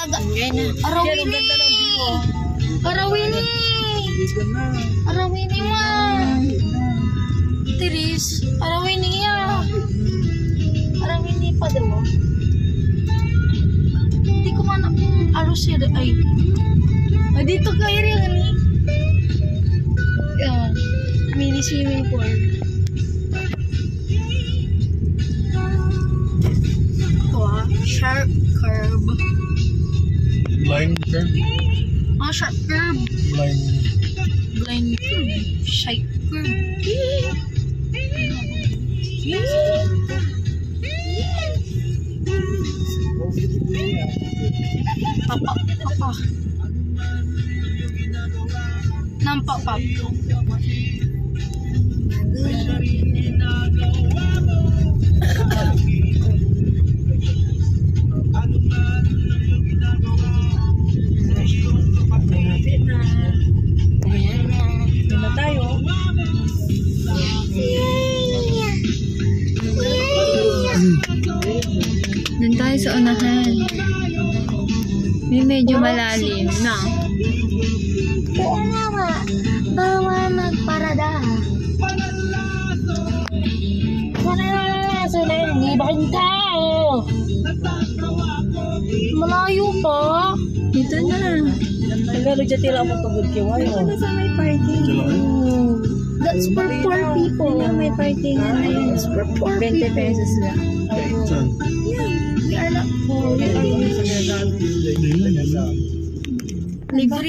Arawini! Arawini! Arawini ma! Tiris, arawini ya! Arawini pa daw. Hindi ko man alos siya ay. Dito ka area ni. Yan. Mini swimming pool. Ito sharp curve. Blind curve. Sharp curve. Blind curve. Sharp curve. Papa. Nampak pap. Doon tayo sa unahan. May medyo malalim na. Oo nga. Bawa magparada. Libakin tao. Malayo pa. Dito na. Tagalog dyan tila mo tugod kiwayo. Ano sa may parking? That's for poor people. Yung may parking na yun. That's for poor 20 people. pesos lang. We are not poor. Libre.